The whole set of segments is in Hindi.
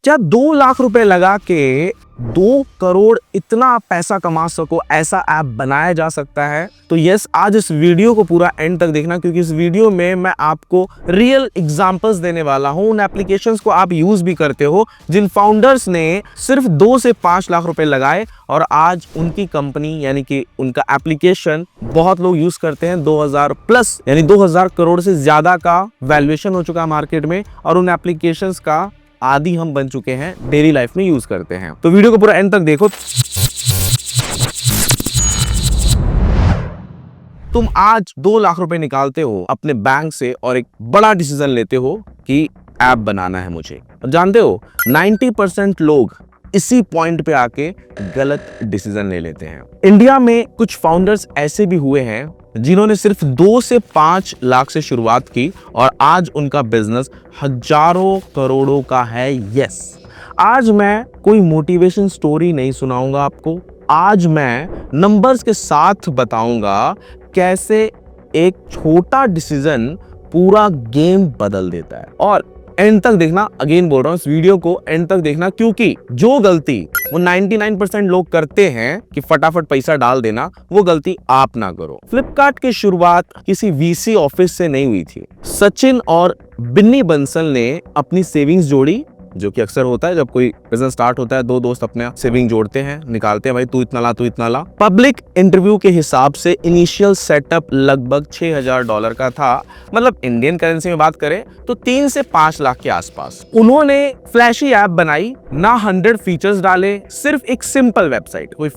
क्या 2 लाख रुपए लगा के 2 करोड़ इतना पैसा कमा सको, ऐसा ऐप बनाया जा सकता है? तो यस, आज इस वीडियो को पूरा एंड तक देखना, क्योंकि इस वीडियो में मैं आपको रियल एग्जांपल्स देने वाला हूं, उन एप्लीकेशंस को आप यूज भी करते हो जिन फाउंडर्स ने सिर्फ 2 से 5 लाख रुपए लगाए और आज उनकी कंपनी यानी कि उनका एप्लीकेशन बहुत लोग यूज करते हैं। 2000 प्लस यानी 2000 करोड़ से ज्यादा का वैल्यूएशन हो चुका है मार्केट में और उन एप्लीकेशंस का आदि हम बन चुके हैं, डेली लाइफ में यूज करते हैं। तो वीडियो को पूरा एंड तक देखो। तुम आज 2 लाख रुपए निकालते हो अपने बैंक से और एक बड़ा डिसीजन लेते हो कि ऐप बनाना है मुझे। जानते हो 90% लोग इसी पॉइंट पे आके गलत डिसीजन ले लेते हैं। इंडिया में कुछ फाउंडर्स ऐसे भी हुए हैं जिन्होंने सिर्फ 2 से 5 लाख से शुरुआत की और आज उनका बिजनेस हजारों करोड़ों का है। यस, आज मैं कोई मोटिवेशन स्टोरी नहीं सुनाऊंगा आपको, आज मैं नंबर्स के साथ बताऊंगा कैसे एक छोटा डिसीजन पूरा गेम बदल देता है। और एंड तक देखना, अगेन बोल रहा हूं, इस वीडियो को एंड तक देखना, क्योंकि जो गलती वो 99% लोग करते हैं कि फटाफट पैसा डाल देना, वो गलती आप ना करो। फ्लिपकार्ट की शुरुआत किसी वीसी ऑफिस से नहीं हुई थी। सचिन और बिन्नी बंसल ने अपनी सेविंग्स जोड़ी, जो कि अक्सर होता है जब कोई बिजनेस स्टार्ट होता है, 2 दोस्त अपने सेविंग जोड़ते हैं, निकालते हैं, भाई तू इतना ला तू इतना ला। पब्लिक इंटरव्यू के हिसाब से इनिशियल सेटअप लगभग $6000 का था, मतलब इंडियन करेंसी में बात करें तो 3 से 5 लाख के आसपास। उन्होंने फ्लैशी ऐप बनाई, ना 100 फीचर्स डाले, सिर्फ एक सिंपल वेबसाइट, कोई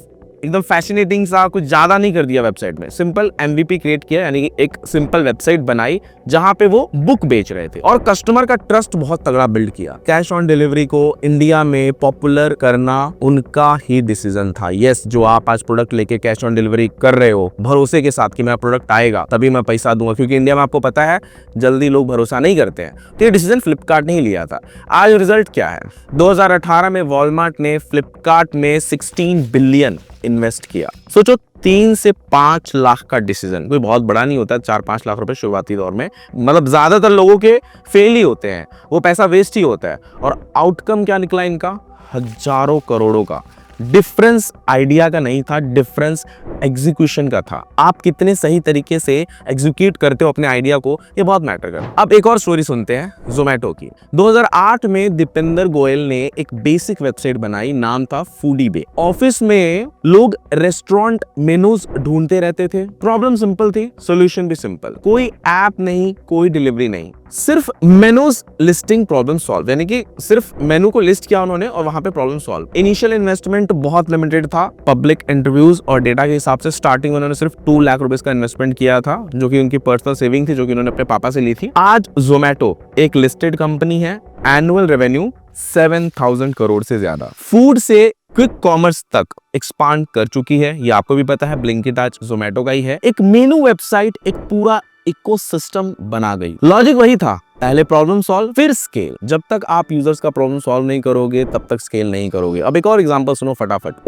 एकदम फैसिनेटिंग सा कुछ ज्यादा नहीं कर दिया वेबसाइट में, सिंपल MVP क्रिएट किया, यानी कि एक सिंपल वेबसाइट बनाई जहां पे वो बुक बेच रहे थे और कस्टमर का ट्रस्ट बहुत तगड़ा बिल्ड किया। कैश ऑन डिलीवरी को इंडिया में पॉपुलर करना उनका ही डिसीजन था। यस, जो आप आज प्रोडक्ट लेके कैश ऑन डिलीवरी कर रहे हो भरोसे के साथ कि मेरा प्रोडक्ट आएगा तभी मैं पैसा दूंगा, क्योंकि इंडिया में आपको पता है जल्दी लोग भरोसा नहीं करते हैं, तो ये डिसीजन फ्लिपकार्ट ने ही लिया था। आज रिजल्ट क्या है? 2018 में वॉलमार्ट ने फ्लिपकार्ट में 16 बिलियन इन्वेस्ट किया। सोचो, 3 से 5 लाख का डिसीजन कोई बहुत बड़ा नहीं होता। 4-5 लाख रुपए शुरुआती दौर में, मतलब ज्यादातर लोगों के फेल ही होते हैं, वो पैसा वेस्ट ही होता है। और आउटकम क्या निकला इनका? हजारों करोड़ों का। डिफरेंस आइडिया का नहीं था, डिफरेंस एग्जीक्यूशन का था। आप कितने सही तरीके से एग्जीक्यूट करते हो अपने आइडिया को, ये बहुत मैटर करता है। अब एक और स्टोरी सुनते हैं जोमेटो की। 2008 में दीपेंद्र गोयल ने एक बेसिक वेबसाइट बनाई, नाम था फूडी बे। ऑफिस में लोग रेस्टोरेंट मेनूज ढूंढते रहते थे। प्रॉब्लम सिंपल थी, सोल्यूशन भी सिंपल। कोई ऐप नहीं, कोई डिलीवरी नहीं, सिर्फ मेनूज लिस्टिंग प्रॉब्लम सॉल्व, यानी कि सिर्फ मेनू को लिस्ट किया उन्होंने और वहां पे प्रॉब्लम सॉल्व। इनिशियल इन्वेस्टमेंट बहुत लिमिटेड था। पब्लिक इंटरव्यूज और डेटा के हिसाब से स्टार्टिंग में उन्होंने सिर्फ 2 लाख रुपए का इन्वेस्टमेंट किया था, जो कि उनकी पर्सनल सेविंग थी, जो कि उन्होंने अपने पापा से ली थी। आज जोमेटो एक लिस्टेड कंपनी है, एनुअल रेवेन्यू 7000 करोड़ से ज्यादा। फूड से क्विक कॉमर्स तक एक्सपांड कर चुकी है, ये आपको भी पता है। ब्लिंकिट आज जोमेटो का ही है। एक मेनू वेबसाइट, एक पूरा इकोसिस्टम बना गई। लॉजिक वही था, पहले प्रॉब्लम सॉल्व फिर स्केल। जब तक आप यूजर्स का प्रॉब्लम सॉल्व नहीं करोगे तब तक स्केल नहीं करोगे। अब एक और एग्जांपल सुनो फटाफट।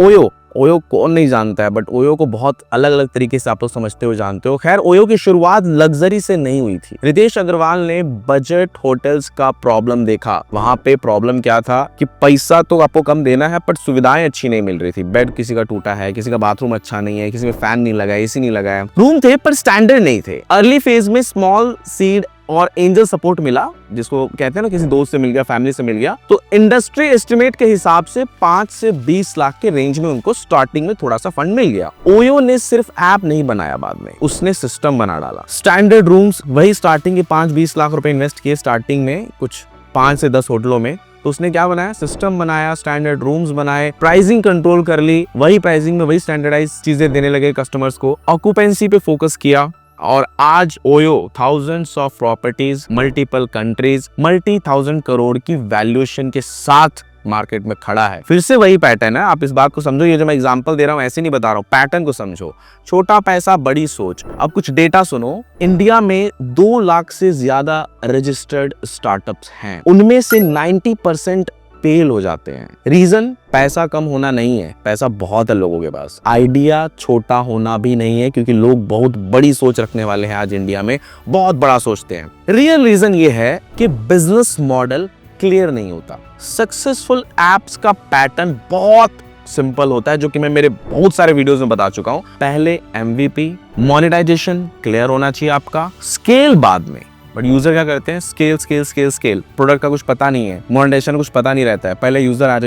ओयो कौन नहीं जानता है, बट ओयो को बहुत अलग अलग तरीके से आप लोग समझते हो, जानते हो। खैर, ओयो की शुरुआत लग्जरी से नहीं हुई थी। रितेश अग्रवाल ने बजट होटल्स का प्रॉब्लम देखा। वहां पे प्रॉब्लम क्या था कि पैसा तो आपको कम देना है बट सुविधाएं अच्छी नहीं मिल रही थी। बेड किसी का टूटा है, किसी का बाथरूम अच्छा नहीं है, किसी में फैन नहीं लगा है, AC नहीं लगा है। रूम थे पर स्टैंडर्ड नहीं थे। अर्ली फेज में स्मॉल सीड और एंजल सपोर्ट मिला, जिसको कहते हैं ना, किसी दोस्त से मिल गया, फैमिली से मिल गया। तो इंडस्ट्री एस्टिमेट के हिसाब से 5 से 20 लाख के रेंज में उनको स्टार्टिंग में थोड़ा सा फंड मिल गया। ओयो ने सिर्फ ऐप नहीं बनाया, बाद में उसने सिस्टम बना डाला। स्टैंडर्ड रूम्स, वही स्टार्टिंग के 5-20 लाख रुपए इन्वेस्ट किए स्टार्टिंग में कुछ 5 से 10 होटलों में। तो उसने क्या बनाया? सिस्टम बनाया, स्टैंडर्ड रूम्स बनाए, प्राइसिंग कंट्रोल कर ली, वही प्राइसिंग में वही स्टैंडर्डाइज चीजें देने लगे कस्टमर्स को, ऑक्यूपेंसी पे फोकस किया। और आज OYO thousands of properties, multiple countries, multi-thousand crore की वैल्यूएशन के साथ मार्केट में खड़ा है। फिर से वही पैटर्न है, आप इस बात को समझो। ये जो मैं एग्जांपल दे रहा हूँ ऐसे नहीं बता रहा हूँ, पैटर्न को समझो। छोटा पैसा बड़ी सोच। अब कुछ डेटा सुनो। इंडिया में 2 लाख से ज्यादा रजिस्टर्ड स्टार्टअप्स हैं, उनमें से 90% फेल हो जाते हैं। रीजन पैसा कम होना नहीं है, पैसा बहुत है लोगों के पास। आइडिया छोटा होना भी नहीं है, क्योंकि लोग बहुत बड़ी सोच रखने वाले हैं आज इंडिया में, बहुत बड़ा सोचते हैं। रियल रीजन ये है कि बिजनेस मॉडल क्लियर नहीं होता। सक्सेसफुल एप्स का पैटर्न बहुत सिंपल होता है, जो कि मैं मेरे बहुत सारे वीडियोस में बता चुका हूं। पहले MVP, मोनेटाइजेशन क्लियर होना चाहिए आपका, स्केल बाद में। बट यूजर क्या करते हैं, scale scale scale scale, product का कुछ पता नहीं है, मोनेटाइजेशन कुछ पता नहीं रहता है, पहले यूजर आ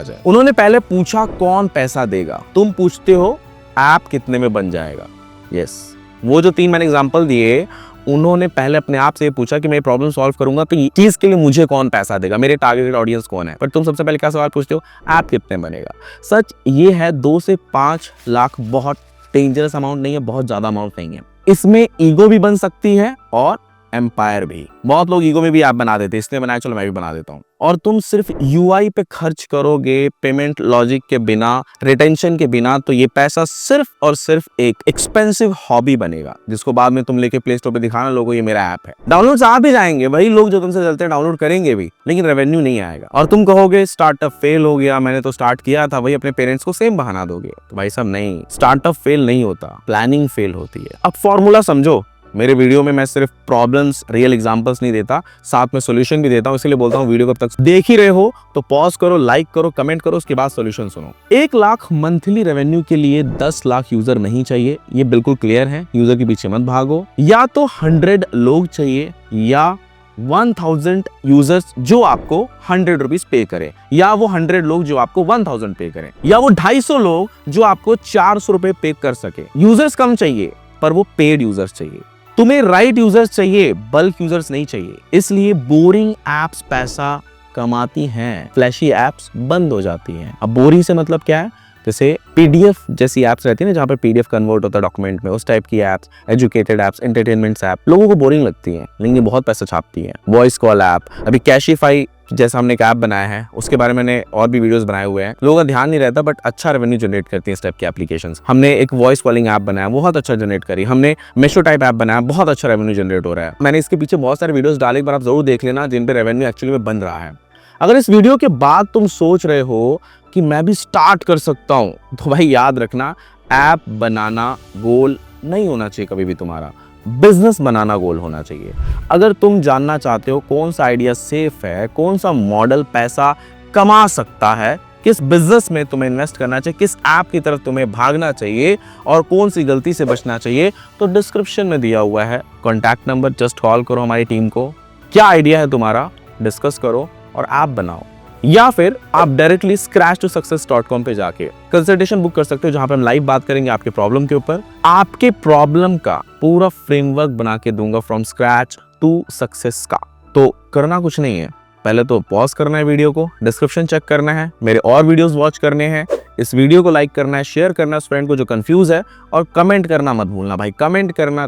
जाए। उन्होंने पहले पूछा कौन पैसा देगा, तुम पूछते हो ऐप कितने में बन जाएगा। यस, वो जो 3 मैंने एग्जांपल दिए, उन्होंने पहले अपने आप से ये पूछा कि मैं प्रॉब्लम सॉल्व करूंगा तो ये चीज के लिए मुझे कौन पैसा देगा, मेरे टारगेटेड ऑडियंस कौन है। पर तुम सबसे पहले क्या सवाल पूछते हो, ऐप कितने बनेगा। सच ये है 2 से 5 लाख बहुत डेंजरस अमाउंट नहीं है, बहुत ज्यादा अमाउंट नहीं है। इसमें ईगो भी बन सकती है और एम्पायर भी। बहुत लोग ईगो में भी ऐप बना देते हैं, इसलिए बनाया चलो मैं भी बना देता हूँ। और तुम सिर्फ UI पे खर्च करोगे, पेमेंट लॉजिक के बिना, रिटेंशन के बिना, तो ये पैसा सिर्फ और सिर्फ एक एक्सपेंसिव हॉबी बनेगा, जिसको बाद में तुम लेके प्ले स्टोर पे दिखाना लोगों ये मेरा ऐप है। डाउनलोड्स आ भी जाएंगे, वही लोग जो तुमसे चलते हैं डाउनलोड करेंगे भी, लेकिन रेवेन्यू नहीं आएगा। और तुम कहोगे स्टार्टअप फेल हो गया, मैंने तो स्टार्ट किया था, वही अपने पेरेंट्स को सेम बहाना दोगे। तो भाई साहब नहीं, स्टार्टअप फेल नहीं होता, प्लानिंग फेल होती है। अब फॉर्मूला समझो, मेरे वीडियो में मैं सिर्फ प्रॉब्लम्स, रियल एग्जांपल्स नहीं देता, साथ में सॉल्यूशन भी देता हूं। इसलिए बोलता हूं वीडियो कब तक देख ही रहे हो तो पॉज करो, लाइक करो, कमेंट करो, उसके बाद सॉल्यूशन सुनो। 1 लाख मंथली रेवेन्यू के लिए 10 लाख यूजर नहीं चाहिए, ये बिल्कुल क्लियर है। यूजर के पीछे मत भागो। या तो 100 लोग चाहिए, या 1000 यूजर्स जो आपको 100 रुपीज पे करें, या वो 100 लोग जो आपको 1000 पे करें, या वो 250 लोग जो आपको 400 रुपए पे कर सके। यूजर्स कम चाहिए पर वो पेड यूजर्स चाहिए। तुम्हें राइट यूजर्स चाहिए, बल्क यूजर्स नहीं चाहिए। इसलिए बोरिंग एप्स पैसा कमाती हैं, फ्लैशी एप्स बंद हो जाती हैं। अब बोरिंग से मतलब क्या है, जैसे PDF जैसी एप्स रहती है ना, जहाँ पर PDF कन्वर्ट होता है डॉक्यूमेंट में, उस टाइप की apps, educated apps, entertainment app लोगों को बोरिंग लगती हैं, लेकिन ये बहुत पैसा छापती हैं। वॉइस कॉल ऐप, अभी कैशिफाई जैसा हमने एक ऐप बनाया है, उसके बारे में मैंने और भी वीडियोस बनाए हुए हैं। लोगों का ध्यान नहीं रहता, बट अच्छा रेवेन्यू जनरेट करती है इस टाइप की एप्लीकेशंस। हमने एक वॉइस कॉलिंग ऐप बनाया, बहुत अच्छा जनरेट करी। हमने मेशो टाइप ऐप बनाया, बहुत अच्छा रेवेन्यू जनरेट हो रहा है। मैंने इसके पीछे बहुत सारे वीडियोस डाले, एक बार आप जरूर देख लेना, जिन पे रेवेन्यू एक्चुअली में बन रहा है। अगर इस वीडियो के बाद तुम सोच रहे हो कि मैं भी स्टार्ट कर सकता हूं, तो भाई याद रखना, ऐप बनाना गोल नहीं होना चाहिए कभी भी तुम्हारा, बिजनेस बनाना गोल होना चाहिए। अगर तुम जानना चाहते हो कौन सा आइडिया सेफ है, कौन सा मॉडल पैसा कमा सकता है, किस बिजनेस में तुम्हें इन्वेस्ट करना चाहिए, किस ऐप की तरफ तुम्हें भागना चाहिए और कौन सी गलती से बचना चाहिए, तो डिस्क्रिप्शन में दिया हुआ है कॉन्टैक्ट नंबर, जस्ट कॉल करो हमारी टीम को। क्या आइडिया है तुम्हारा, डिस्कस करो और ऐप बनाओ। या फिर आप डायरेक्टली scratch2success.com पे जाके कंसल्टेशन बुक कर सकते हो, जहां पे हम लाइव बात करेंगे आपके प्रॉब्लम के ऊपर। आपके प्रॉब्लम का पूरा फ्रेमवर्क बना के दूंगा फ्रॉम स्क्रैच टू सक्सेस का। तो करना कुछ नहीं है, पहले तो पॉज करना है वीडियो को, डिस्क्रिप्शन चेक करना है, मेरे और वीडियोस वॉच करने हैं, इस वीडियो को लाइक करना है, शेयर करना है उस फ्रेंड को जो कंफ्यूज है, और कमेंट करना मत भूलना भाई, कमेंट करना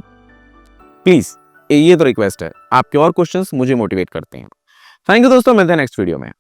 प्लीज, ये तो रिक्वेस्ट है। आपके और क्वेश्चंस मुझे मोटिवेट करते हैं। थैंक यू दोस्तों, मिलते हैं नेक्स्ट वीडियो में।